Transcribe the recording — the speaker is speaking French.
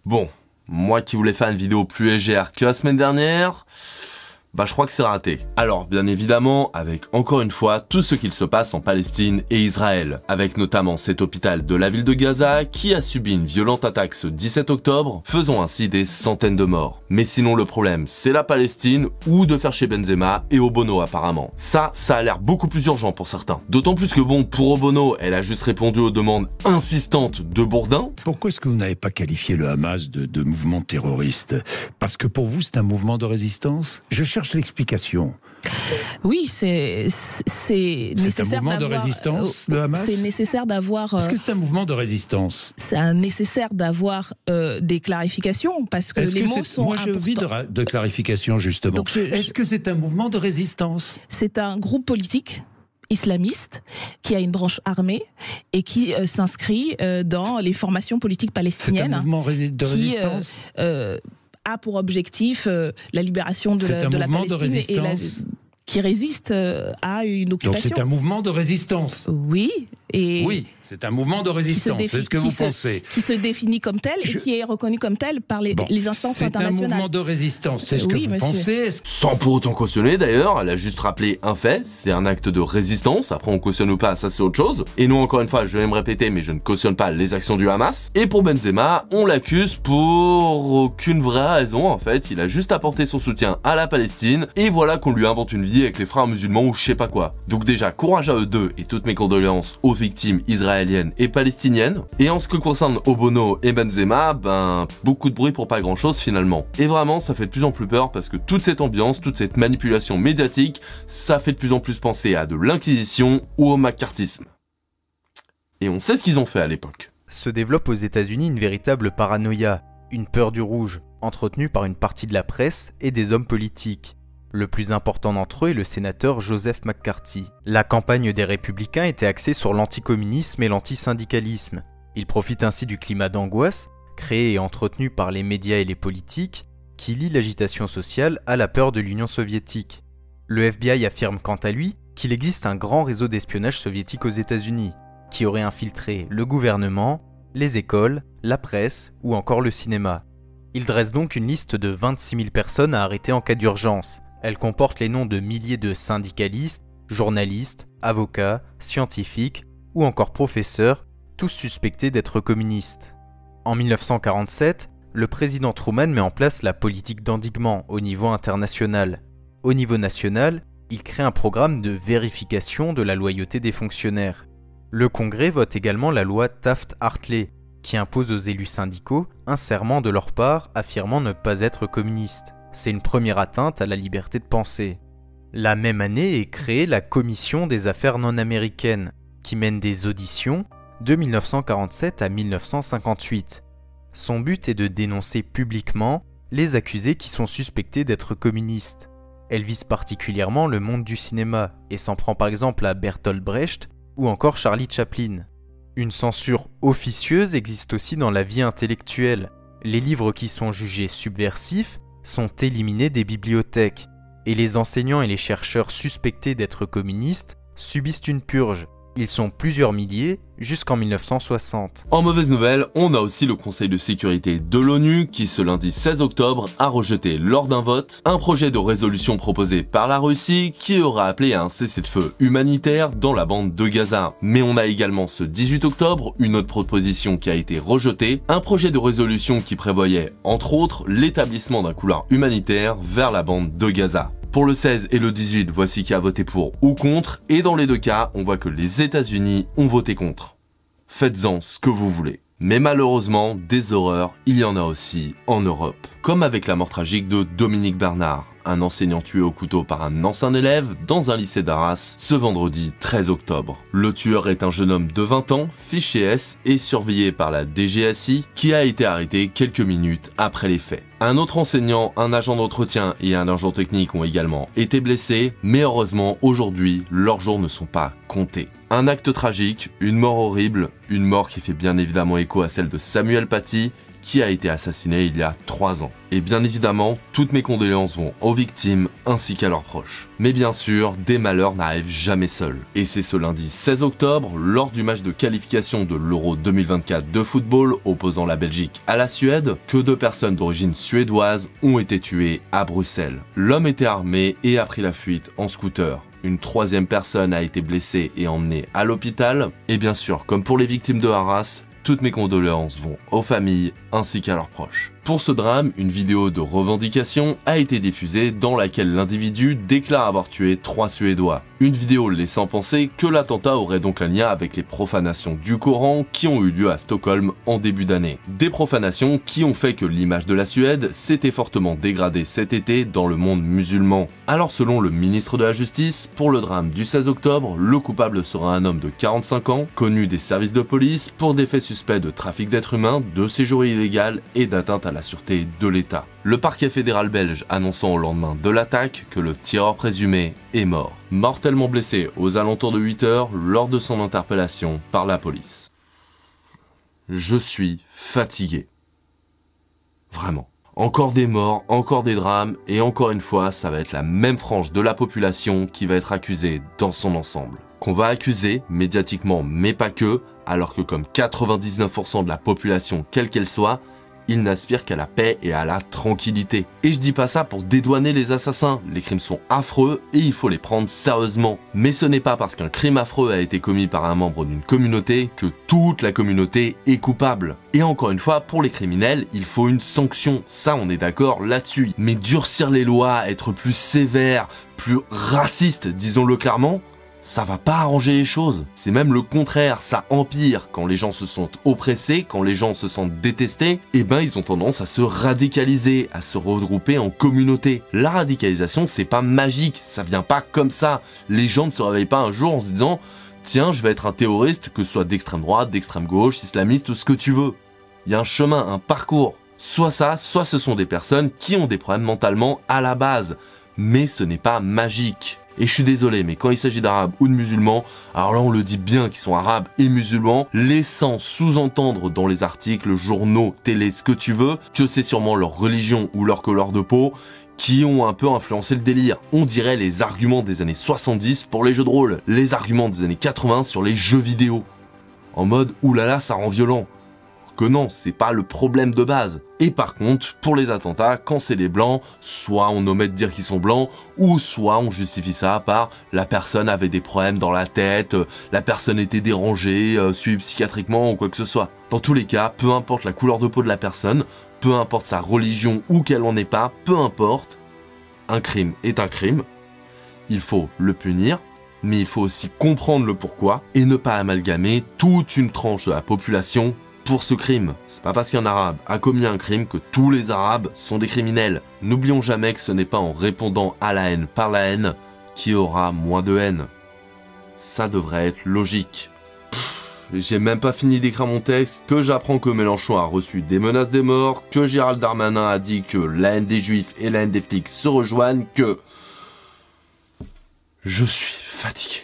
Bon, moi qui voulais faire une vidéo plus légère que la semaine dernière, je crois que c'est raté. Alors, bien évidemment, avec encore une fois tout ce qu'il se passe en Palestine et Israël, avec notamment cet hôpital de la ville de Gaza qui a subi une violente attaque ce 17 octobre, faisant ainsi des centaines de morts. Mais sinon le problème, c'est la Palestine ou de faire chez Benzema et Obono apparemment. Ça a l'air beaucoup plus urgent pour certains. D'autant plus que bon, pour Obono, elle a juste répondu aux demandes insistantes de Bourdin. Pourquoi est-ce que vous n'avez pas qualifié le Hamas de mouvement terroriste? Parce que pour vous, c'est un mouvement de résistance? Je cherche l'explication. Oui, c'est nécessaire d'avoir... C'est un mouvement de résistance, le Hamas? C'est nécessaire d'avoir... Est-ce que c'est un mouvement de résistance? C'est nécessaire d'avoir des clarifications, parce que les mots sont importants. Moi, j'ai envie de clarification, justement. Est-ce que c'est un mouvement de résistance? C'est un groupe politique islamiste qui a une branche armée et qui s'inscrit dans les formations politiques palestiniennes. C'est un mouvement de résistance a pour objectif la libération de la Palestine qui résiste à une occupation. Donc c'est un mouvement de résistance. Oui. Oui, c'est un mouvement de résistance, c'est ce que vous pensez. Qui se définit comme tel et qui est reconnu comme tel par les instances internationales. C'est un mouvement de résistance, c'est ce que vous pensez. Sans pour autant cautionner d'ailleurs, elle a juste rappelé un fait, c'est un acte de résistance, après on cautionne ou pas, ça c'est autre chose. Et nous encore une fois, je vais me répéter, mais je ne cautionne pas les actions du Hamas. Et pour Benzema, on l'accuse pour aucune vraie raison en fait, il a juste apporté son soutien à la Palestine, et voilà qu'on lui invente une vie avec les frères musulmans ou je sais pas quoi. Donc déjà, courage à eux deux, et toutes mes condoléances aux victimes israéliennes et palestiniennes. Et en ce qui concerne Obono et Benzema, beaucoup de bruit pour pas grand chose finalement. Et vraiment, ça fait de plus en plus peur parce que toute cette ambiance, toute cette manipulation médiatique, ça fait de plus en plus penser à de l'inquisition ou au macartisme. Et on sait ce qu'ils ont fait à l'époque. Se développe aux États-Unis une véritable paranoïa, une peur du rouge, entretenue par une partie de la presse et des hommes politiques. Le plus important d'entre eux est le sénateur Joseph McCarthy. La campagne des Républicains était axée sur l'anticommunisme et l'antisyndicalisme. Il profite ainsi du climat d'angoisse, créé et entretenu par les médias et les politiques, qui lie l'agitation sociale à la peur de l'Union soviétique. Le FBI affirme quant à lui qu'il existe un grand réseau d'espionnage soviétique aux États-Unis, qui aurait infiltré le gouvernement, les écoles, la presse ou encore le cinéma. Il dresse donc une liste de 26 000 personnes à arrêter en cas d'urgence. Elle comporte les noms de milliers de syndicalistes, journalistes, avocats, scientifiques ou encore professeurs, tous suspectés d'être communistes. En 1947, le président Truman met en place la politique d'endiguement au niveau international. Au niveau national, il crée un programme de vérification de la loyauté des fonctionnaires. Le Congrès vote également la loi Taft-Hartley, qui impose aux élus syndicaux un serment de leur part affirmant ne pas être communistes. C'est une première atteinte à la liberté de penser. La même année est créée la Commission des affaires non américaines, qui mène des auditions de 1947 à 1958. Son but est de dénoncer publiquement les accusés qui sont suspectés d'être communistes. Elle vise particulièrement le monde du cinéma et s'en prend par exemple à Bertolt Brecht ou encore Charlie Chaplin. Une censure officieuse existe aussi dans la vie intellectuelle. Les livres qui sont jugés subversifs sont éliminés des bibliothèques, et les enseignants et les chercheurs suspectés d'être communistes subissent une purge. Ils sont plusieurs milliers jusqu'en 1960. En mauvaise nouvelle, on a aussi le Conseil de sécurité de l'ONU qui ce lundi 16 octobre a rejeté lors d'un vote un projet de résolution proposé par la Russie qui aura appelé à un cessez-le-feu humanitaire dans la bande de Gaza. Mais on a également ce 18 octobre une autre proposition qui a été rejetée, un projet de résolution qui prévoyait entre autres l'établissement d'un couloir humanitaire vers la bande de Gaza. Pour le 16 et le 18, voici qui a voté pour ou contre, et dans les deux cas, on voit que les États-Unis ont voté contre. Faites-en ce que vous voulez. Mais malheureusement, des horreurs, il y en a aussi en Europe. Comme avec la mort tragique de Dominique Bernard, un enseignant tué au couteau par un ancien élève dans un lycée d'Arras ce vendredi 13 octobre. Le tueur est un jeune homme de 20 ans, fiché S et surveillé par la DGSI qui a été arrêté quelques minutes après les faits. Un autre enseignant, un agent d'entretien et un agent technique ont également été blessés, mais heureusement aujourd'hui, leurs jours ne sont pas comptés. Un acte tragique, une mort horrible, une mort qui fait bien évidemment écho à celle de Samuel Paty, qui a été assassiné il y a 3 ans. Et bien évidemment, toutes mes condoléances vont aux victimes ainsi qu'à leurs proches. Mais bien sûr, des malheurs n'arrivent jamais seuls. Et c'est ce lundi 16 octobre, lors du match de qualification de l'Euro 2024 de football opposant la Belgique à la Suède, que 2 personnes d'origine suédoise ont été tuées à Bruxelles. L'homme était armé et a pris la fuite en scooter. Une 3e personne a été blessée et emmenée à l'hôpital. Et bien sûr, comme pour les victimes de Arras, toutes mes condoléances vont aux familles ainsi qu'à leurs proches. Pour ce drame, une vidéo de revendication a été diffusée dans laquelle l'individu déclare avoir tué 3 Suédois. Une vidéo laissant penser que l'attentat aurait donc un lien avec les profanations du Coran qui ont eu lieu à Stockholm en début d'année. Des profanations qui ont fait que l'image de la Suède s'était fortement dégradée cet été dans le monde musulman. Alors selon le ministre de la Justice, pour le drame du 16 octobre, le coupable sera un homme de 45 ans, connu des services de police pour des faits suspects de trafic d'êtres humains, de séjour illégal et d'atteinte à la sûreté de l'État. Le parquet fédéral belge annonçant au lendemain de l'attaque que le tireur présumé est mort. Mortellement blessé aux alentours de 8 heures lors de son interpellation par la police. Je suis fatigué. Vraiment. Encore des morts, encore des drames, et encore une fois, ça va être la même frange de la population qui va être accusée dans son ensemble. Qu'on va accuser, médiatiquement mais pas que, alors que comme 99% de la population, quelle qu'elle soit, ils n'aspirent qu'à la paix et à la tranquillité. Et je dis pas ça pour dédouaner les assassins, les crimes sont affreux et il faut les prendre sérieusement. Mais ce n'est pas parce qu'un crime affreux a été commis par un membre d'une communauté que toute la communauté est coupable. Et encore une fois, pour les criminels, il faut une sanction, ça on est d'accord là-dessus. Mais durcir les lois, être plus sévère, plus raciste, disons-le clairement, ça va pas arranger les choses. C'est même le contraire, ça empire. Quand les gens se sentent oppressés, quand les gens se sentent détestés, eh ben ils ont tendance à se radicaliser, à se regrouper en communauté. La radicalisation, c'est pas magique, ça vient pas comme ça. Les gens ne se réveillent pas un jour en se disant « Tiens, je vais être un terroriste, que ce soit d'extrême droite, d'extrême gauche, islamiste, ce que tu veux. » Il y a un chemin, un parcours. Soit ça, soit ce sont des personnes qui ont des problèmes mentalement à la base. Mais ce n'est pas magique. Et je suis désolé, mais quand il s'agit d'arabes ou de musulmans, alors là on le dit bien qu'ils sont arabes et musulmans, laissant sous-entendre dans les articles, journaux, télé, ce que tu veux, que c'est sûrement leur religion ou leur couleur de peau qui ont un peu influencé le délire. On dirait les arguments des années 70 pour les jeux de rôle, les arguments des années 80 sur les jeux vidéo. En mode, oulala, ça rend violent. Que non, c'est pas le problème de base. Et par contre, pour les attentats, quand c'est des blancs, soit on omet de dire qu'ils sont blancs, ou soit on justifie ça par la personne avait des problèmes dans la tête, la personne était dérangée, suivie psychiatriquement ou quoi que ce soit. Dans tous les cas, peu importe la couleur de peau de la personne, peu importe sa religion ou qu'elle en ait pas, peu importe, un crime est un crime. Il faut le punir, mais il faut aussi comprendre le pourquoi et ne pas amalgamer toute une tranche de la population pour ce crime. C'est pas parce qu'un arabe a commis un crime que tous les arabes sont des criminels. N'oublions jamais que ce n'est pas en répondant à la haine par la haine qu'il y aura moins de haine. Ça devrait être logique. J'ai même pas fini d'écrire mon texte, que j'apprends que Mélenchon a reçu des menaces de mort, que Gérald Darmanin a dit que la haine des juifs et la haine des flics se rejoignent, que... Je suis fatigué.